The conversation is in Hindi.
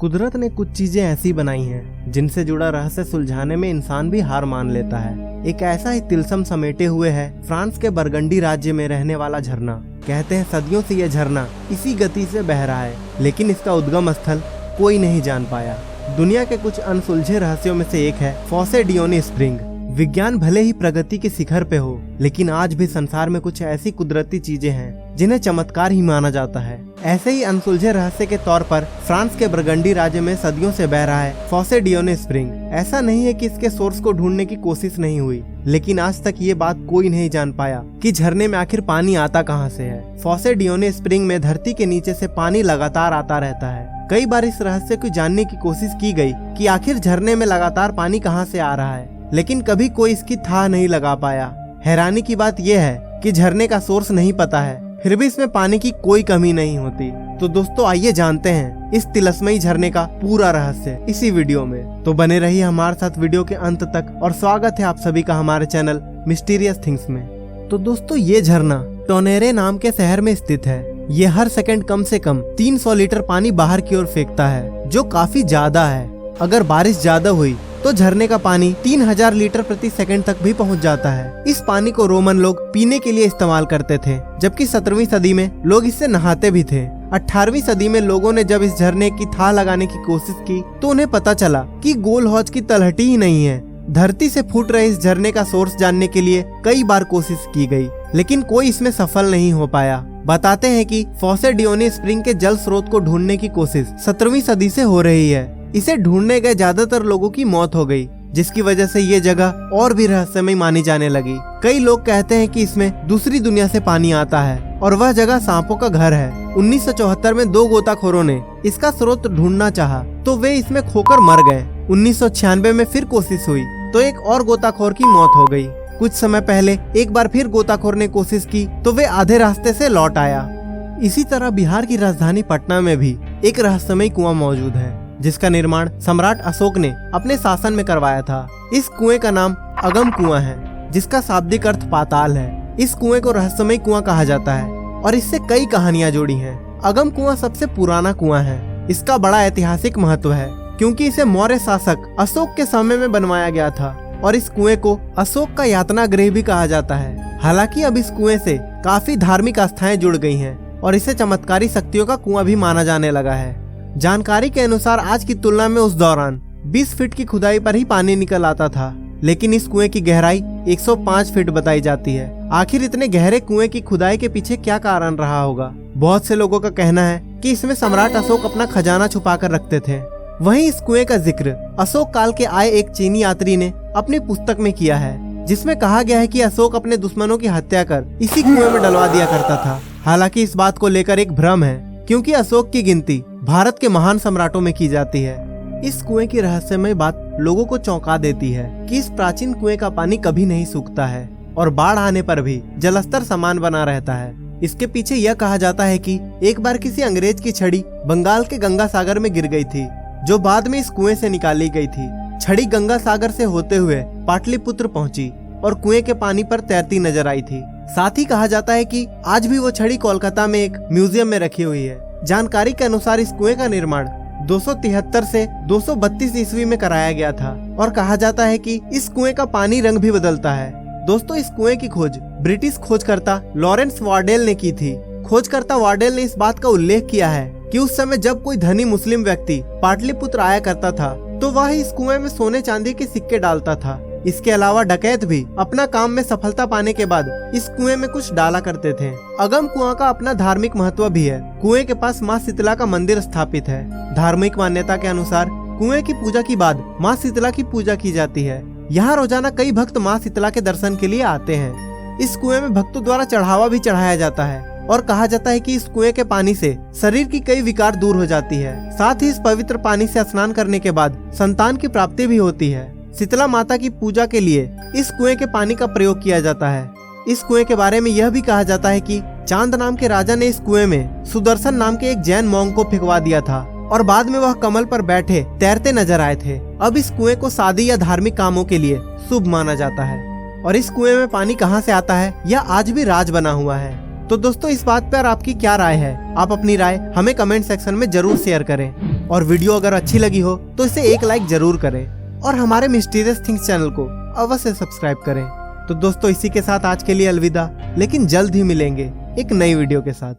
कुदरत ने कुछ चीजें ऐसी बनाई हैं जिनसे जुड़ा रहस्य सुलझाने में इंसान भी हार मान लेता है। एक ऐसा ही तिलस्म समेटे हुए है फ्रांस के बरगंडी राज्य में रहने वाला झरना। कहते हैं सदियों से यह झरना इसी गति से बह रहा है, लेकिन इसका उद्गम स्थल कोई नहीं जान पाया। दुनिया के कुछ अनसुलझे रहस्यों में से एक है फॉसे डियोनी स्प्रिंग। विज्ञान भले ही प्रगति के शिखर पे हो, लेकिन आज भी संसार में कुछ ऐसी कुदरती चीजें हैं जिन्हें चमत्कार ही माना जाता है। ऐसे ही अनसुलझे रहस्य के तौर पर फ्रांस के बरगंडी राज्य में सदियों से बह रहा है फॉसे डियोनी स्प्रिंग। ऐसा नहीं है कि इसके सोर्स को ढूंढने की कोशिश नहीं हुई, लेकिन आज तक ये बात कोई नहीं जान पाया कि झरने में आखिर पानी आता कहाँ से है। फॉसे डियोनी स्प्रिंग में धरती के नीचे से पानी लगातार आता रहता है। कई बार इस रहस्य को जानने की कोशिश की गई कि आखिर झरने में लगातार पानी कहाँ से आ रहा है, लेकिन कभी कोई इसकी था नहीं लगा पाया। हैरानी की बात यह है कि झरने का सोर्स नहीं पता है, फिर भी इसमें पानी की कोई कमी नहीं होती। तो दोस्तों आइए जानते हैं इस तिलस्मयी झरने का पूरा रहस्य इसी वीडियो में। तो बने रहिए हमारे साथ वीडियो के अंत तक, और स्वागत है आप सभी का हमारे चैनल मिस्टीरियस थिंग्स में। तो दोस्तों ये झरना टोनेरे नाम के शहर में स्थित है। ये हर सेकंड कम से कम 300 लीटर पानी बाहर की ओर फेंकता है, जो काफी ज्यादा है। अगर बारिश ज्यादा हुई तो झरने का पानी 3000 लीटर प्रति सेकंड तक भी पहुंच जाता है। इस पानी को रोमन लोग पीने के लिए इस्तेमाल करते थे, जबकि 17वीं सदी में लोग इससे नहाते भी थे। 18वीं सदी में लोगों ने जब इस झरने की थाह लगाने की कोशिश की तो उन्हें पता चला कि गोल हौज की तलहटी ही नहीं है। धरती से फूट रहे इस झरने का सोर्स जानने के लिए कई बार कोशिश की गई, लेकिन कोई इसमें सफल नहीं हो पाया। बताते हैं कि फॉसे डियोनी स्प्रिंग के जल स्रोत को ढूंढने की कोशिश 17वीं सदी से हो रही है। इसे ढूंढने गए ज्यादातर लोगों की मौत हो गई, जिसकी वजह से ये जगह और भी रहस्यमय मानी जाने लगी। कई लोग कहते हैं कि इसमें दूसरी दुनिया से पानी आता है और वह जगह सांपों का घर है। 1974 में 2 गोताखोरों ने इसका स्रोत ढूंढना चाहा तो वे इसमें खोकर मर गए। 1996 में फिर कोशिश हुई तो एक और गोताखोर की मौत हो गई। कुछ समय पहले एक बार फिर गोताखोर ने कोशिश की तो वे आधे रास्ते से लौट आया। इसी तरह बिहार की राजधानी पटना में भी एक रहस्यमय कुआं मौजूद है, जिसका निर्माण सम्राट अशोक ने अपने शासन में करवाया था। इस कुएं का नाम अगम कुआं है, जिसका शाब्दिक अर्थ पाताल है। इस कुएं को रहस्यमय कुआं कहा जाता है और इससे कई कहानियां जुड़ी हैं। अगम कुआं सबसे पुराना कुआं है। इसका बड़ा ऐतिहासिक महत्व है, क्योंकि इसे मौर्य शासक अशोक के समय में बनवाया गया था और इस कुएं को अशोक का यातना गृह भी कहा जाता है। हालांकि अब इस कुएं से काफी धार्मिक आस्थाएं जुड़ गई हैं और इसे चमत्कारी शक्तियों का कुआं भी माना जाने लगा है। जानकारी के अनुसार आज की तुलना में उस दौरान 20 फीट की खुदाई पर ही पानी निकल आता था, लेकिन इस कुएं की गहराई 105 फीट बताई जाती है। आखिर इतने गहरे कुएं की खुदाई के पीछे क्या कारण रहा होगा? बहुत से लोगों का कहना है कि इसमें सम्राट अशोक अपना खजाना छुपा कर रखते थे। वहीं इस कुएं का जिक्र अशोक काल के आए एक चीनी यात्री ने अपनी पुस्तक में किया है, जिसमें कहा गया है कि अशोक अपने दुश्मनों की हत्या कर इसी कुएं में डलवा दिया करता था। हालांकि इस बात को लेकर एक भ्रम है, क्योंकि अशोक की गिनती भारत के महान सम्राटों में की जाती है। इस कुएं की रहस्यमय बात लोगों को चौंका देती है कि इस प्राचीन कुएं का पानी कभी नहीं सूखता है और बाढ़ आने पर भी जलस्तर समान बना रहता है। इसके पीछे यह कहा जाता है कि एक बार किसी अंग्रेज की छड़ी बंगाल के गंगा सागर में गिर गई थी, जो बाद में इस कुएं से निकाली गई थी। छड़ी गंगा सागर से होते हुए पाटलिपुत्र पहुंची और कुएं के पानी पर तैरती नजर आई थी। साथ ही कहा जाता है कि आज भी वो छड़ी कोलकाता में एक म्यूजियम में रखी हुई है। जानकारी के अनुसार इस कुएं का निर्माण 273 से 232 ईस्वी में कराया गया था और कहा जाता है कि इस कुएं का पानी रंग भी बदलता है। दोस्तों इस कुएं की खोज ब्रिटिश खोजकर्ता लॉरेंस वार्डेल ने की थी। खोजकर्ता वार्डेल ने इस बात का उल्लेख किया है कि उस समय जब कोई धनी मुस्लिम व्यक्ति पाटलिपुत्र आया करता था तो वह इस कुएं में सोने चांदी के सिक्के डालता था। इसके अलावा डकैत भी अपना काम में सफलता पाने के बाद इस कुएं में कुछ डाला करते थे। अगम कुआं का अपना धार्मिक महत्व भी है। कुएं के पास माँ शीतला का मंदिर स्थापित है। धार्मिक मान्यता के अनुसार कुएं की पूजा के बाद माँ शीतला की पूजा की जाती है। यहाँ रोजाना कई भक्त माँ शीतला के दर्शन के लिए आते हैं। इस कुएं में भक्तों द्वारा चढ़ावा भी चढ़ाया जाता है और कहा जाता है कि इस कुएं के पानी से शरीर की कई विकार दूर हो जाती है। साथ ही इस पवित्र पानी से स्नान करने के बाद संतान की प्राप्ति भी होती है। शीतला माता की पूजा के लिए इस कुएं के पानी का प्रयोग किया जाता है। इस कुएं के बारे में यह भी कहा जाता है कि चांद नाम के राजा ने इस कुएं में सुदर्शन नाम के एक जैन मॉन्क को फेंकवा दिया था और बाद में वह कमल पर बैठे तैरते नजर आए थे। अब इस कुएं को शादी या धार्मिक कामों के लिए शुभ माना जाता है और इस कुएं में पानी कहां से आता है यह आज भी राज बना हुआ है। तो दोस्तों इस बात पर आपकी क्या राय है? आप अपनी राय हमें कमेंट सेक्शन में जरूर शेयर करें। और वीडियो अगर अच्छी लगी हो तो इसे एक लाइक जरूर करें और हमारे मिस्टीरियस थिंग्स चैनल को अवश्य सब्सक्राइब करें। तो दोस्तों इसी के साथ आज के लिए अलविदा, लेकिन जल्द ही मिलेंगे एक नई वीडियो के साथ।